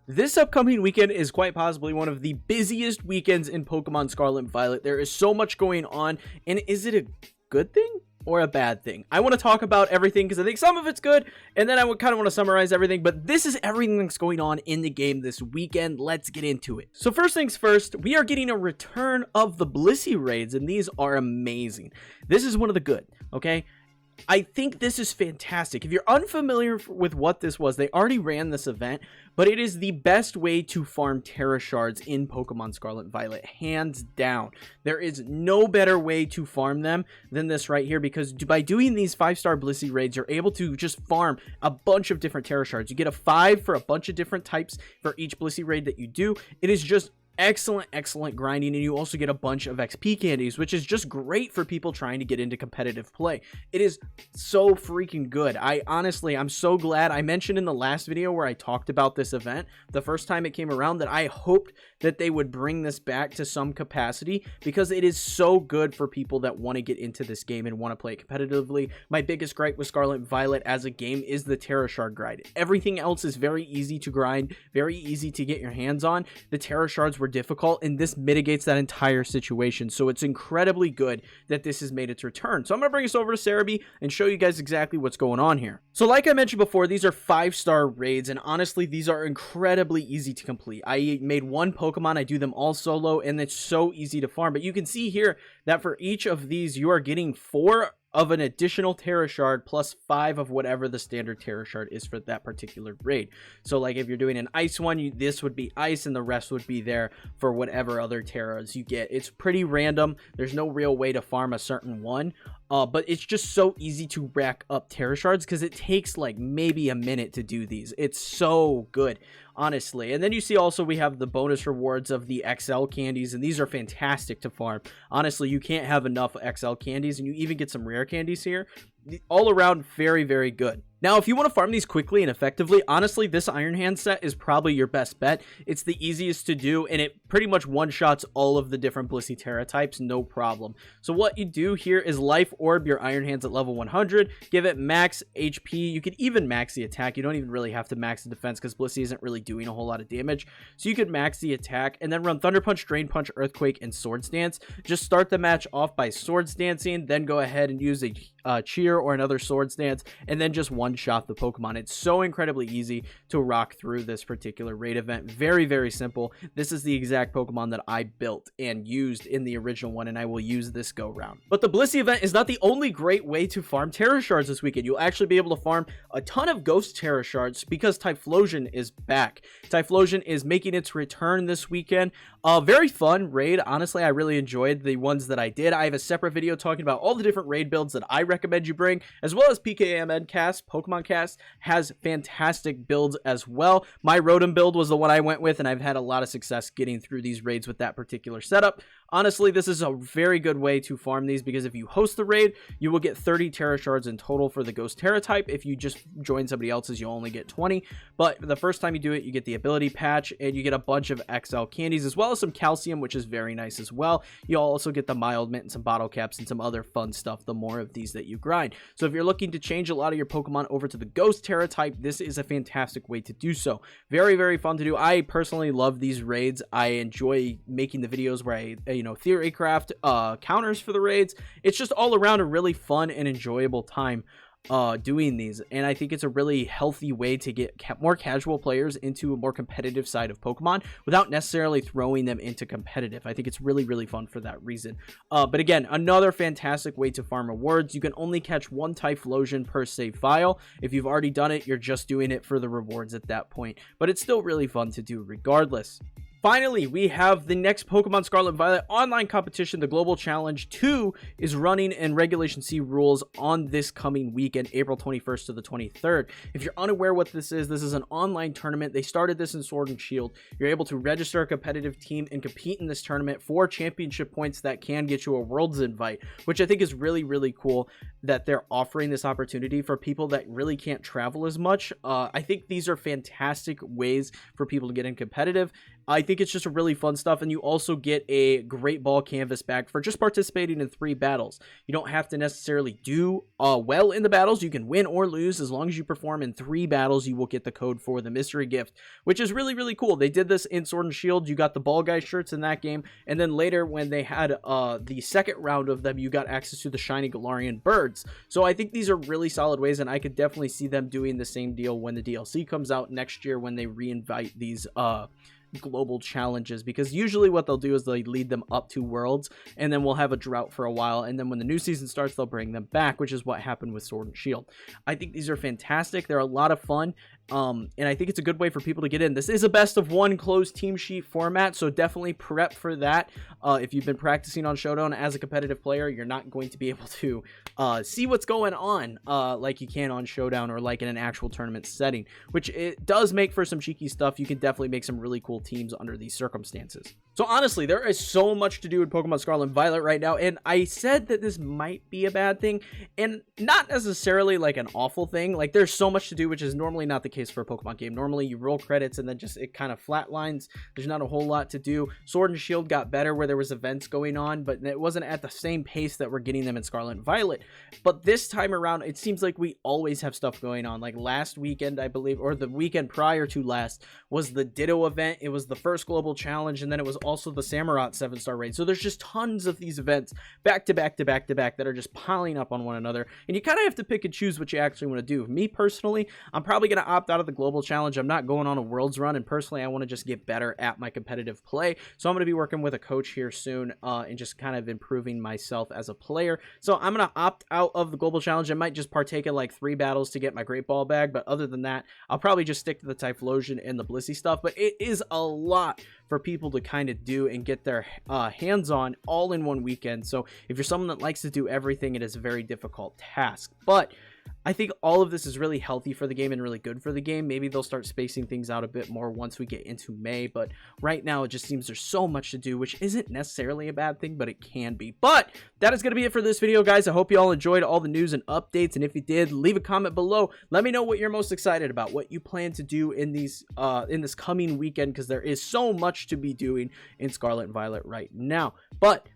This upcoming weekend is quite possibly one of the busiest weekends in Pokemon Scarlet and Violet. There is so much going on, and is it a good thing or a bad thing? I want to talk about everything because I think some of it's good, and then I would kind of want to summarize everything, but this is everything that's going on in the game this weekend. Let's get into it. So first things first, we are getting a return of the Blissey Raids, and these are amazing. This is one of the good, okay? I think this is fantastic. If you're unfamiliar with what this was, they already ran this event, but it is the best way to farm Tera Shards in Pokemon Scarlet and Violet, hands down. There is no better way to farm them than this right here, because by doing these 5-star Blissey Raids, you're able to just farm a bunch of different Tera Shards. You get a 5 for a bunch of different types for each Blissey Raid that you do. It is just excellent grinding, and you also get a bunch of XP candies, which is just great for people trying to get into competitive play. It is so freaking good. I'm so glad. I mentioned in the last video where I talked about this event the first time it came around that I hoped that they would bring this back to some capacity, because it is so good for people that want to get into this game and want to play it competitively. My biggest gripe with Scarlet and Violet as a game is the Tera Shard grind. Everything else is very easy to grind, very easy to get your hands on. The Tera Shards were difficult, and this mitigates that entire situation. So it's incredibly good that this has made its return. So I'm going to bring us over to Cerebi and show you guys exactly what's going on here. So like I mentioned before, these are 5-star raids, and honestly, these are incredibly easy to complete. I made one Pokemon, I do them all solo, and it's so easy to farm. But you can see here that for each of these, you are getting 4 of an additional Tera Shard plus 5 of whatever the standard Tera Shard is for that particular raid. So like if you're doing an ice one, this would be ice, and the rest would be there for whatever other Teras you get. It's pretty random. There's no real way to farm a certain one. But it's just so easy to rack up Tera Shards because it takes like maybe a minute to do these. It's so good, honestly. And then you see also we have the bonus rewards of the XL candies, and these are fantastic to farm. Honestly, you can't have enough XL candies, and you even get some rare candies here. All around very good. Now, if you want to farm these quickly and effectively, honestly, this Iron Hand set is probably your best bet. It's the easiest to do, and it pretty much one-shots all of the different Blissey Tera types, no problem. So what you do here is Life Orb your Iron Hands at level 100, give it max HP. You could even max the attack. You don't even really have to max the defense because Blissey isn't really doing a whole lot of damage. So you could max the attack and then run Thunder Punch, Drain Punch, Earthquake, and Swords Dance. Just start the match off by Swords Dancing, then go ahead and use a Cheer or another Swords Dance, and then just one-shot the Pokemon. It's so incredibly easy to rock through this particular raid event. Very simple. This is the exact Pokemon that I built and used in the original one, and I will use this go round. But the Blissey event is not the only great way to farm Tera Shards this weekend. You'll actually be able to farm a ton of Ghost Tera Shards because Typhlosion is back. Typhlosion is making its return this weekend. Very fun raid. Honestly, I really enjoyed the ones that I did. I have a separate video talking about all the different raid builds that I recommend you bring, as well as PKMN Cast. Pokemon Cast has fantastic builds as well. My Rotom build was the one I went with, and I've had a lot of success getting through these raids with that particular setup. Honestly, this is a very good way to farm these because if you host the raid, you will get 30 Tera Shards in total for the Ghost Tera type. If you just join somebody else's, you'll only get 20. But the first time you do it, you get the ability patch, and you get a bunch of XL candies, as well as some calcium, which is very nice as well. You'll also get the mild mint and some bottle caps and some other fun stuff the more of these that you grind. So if you're looking to change a lot of your Pokemon over to the Ghost Tera type, this is a fantastic way to do so. Very fun to do. I personally love these raids. I enjoy making the videos where I theory craft counters for the raids. It's just all around a really fun and enjoyable time doing these, and I think it's a really healthy way to get more casual players into a more competitive side of Pokemon without necessarily throwing them into competitive. I think it's really fun for that reason. But again, another fantastic way to farm rewards. You can only catch 1 Typhlosion per save file. If you've already done it, you're just doing it for the rewards at that point, but it's still really fun to do regardless. Finally, we have the next Pokemon Scarlet and Violet online competition. The Global Challenge 2 is running in Regulation C rules on this coming weekend, April 21st to the 23rd. If you're unaware what this is an online tournament. They started this in Sword and Shield. You're able to register a competitive team and compete in this tournament for championship points that can get you a Worlds invite, which I think is really cool that they're offering this opportunity for people that really can't travel as much. I think these are fantastic ways for people to get in competitive. I think think it's just a really fun stuff, and you also get a great ball canvas back for just participating in 3 battles. You don't have to necessarily do well in the battles. You can win or lose. As long as you perform in 3 battles, you will get the code for the mystery gift, which is really, really cool. They did this in Sword and Shield. You got the Ball Guy shirts in that game, and then later when they had the second round of them, you got access to the shiny Galarian birds. So I think these are really solid ways, and I could definitely see them doing the same deal when the DLC comes out next year, when they reinvite these global challenges, because usually what they'll do is they lead them up to Worlds, and then we'll have a drought for a while, and then when the new season starts, they'll bring them back, which is what happened with Sword and Shield. I think these are fantastic. They're a lot of fun, and I think it's a good way for people to get in. This is a best of 1 closed team sheet format, so definitely prep for that. If you've been practicing on Showdown as a competitive player, you're not going to be able to see what's going on like you can on Showdown or like in an actual tournament setting, which it does make for some cheeky stuff. You can definitely make some really cool teams under these circumstances. So honestly, there is so much to do in Pokemon Scarlet and Violet right now, and I said that this might be a bad thing, and not necessarily like an awful thing. Like, there's so much to do, which is normally not the case for a Pokemon game. Normally you roll credits and then just it kind of flatlines. There's not a whole lot to do. Sword and Shield got better where there was events going on, but it wasn't at the same pace that we're getting them in Scarlet and Violet. But this time around, it seems like we always have stuff going on. Like last weekend, I believe, or the weekend prior to last, was the Ditto event. It was the first global challenge, and then it was also the Samurott 7-star raid. So there's just tons of these events back to back to back to back that are just piling up on one another, and you kind of have to pick and choose what you actually want to do. Me personally, I'm probably going to opt out of the global challenge. I'm not going on a Worlds run, and personally I want to just get better at my competitive play, so I'm going to be working with a coach here soon and just kind of improving myself as a player. So I'm going to opt out of the global challenge. I might just partake in like 3 battles to get my Great Ball bag, but other than that, I'll probably just stick to the Typhlosion and the Blissey stuff. But it is a lot for people to kind of do and get their hands on all in one weekend. So if you're someone that likes to do everything, it is a very difficult task. But I think all of this is really healthy for the game and really good for the game. Maybe they'll start spacing things out a bit more once we get into May, but right now it just seems there's so much to do, which isn't necessarily a bad thing, but it can be. But that is going to be it for this video, guys. I hope you all enjoyed all the news and updates, and if you did, leave a comment below. Let me know what you're most excited about, what you plan to do in these in this coming weekend, because there is so much to be doing in Scarlet and Violet right now. But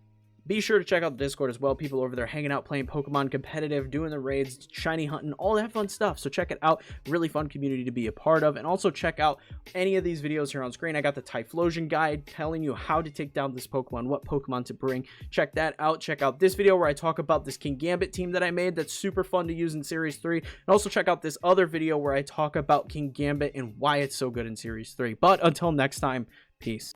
be sure to check out the Discord as well. People over there hanging out, playing Pokemon competitive, doing the raids, shiny hunting, all that fun stuff. So check it out. Really fun community to be a part of. And also check out any of these videos here on screen. I got the Typhlosion guide telling you how to take down this Pokemon, what Pokemon to bring. Check that out. Check out this video where I talk about this Kingambit team that I made that's super fun to use in Series 3. And also check out this other video where I talk about Kingambit and why it's so good in Series 3. But until next time, peace.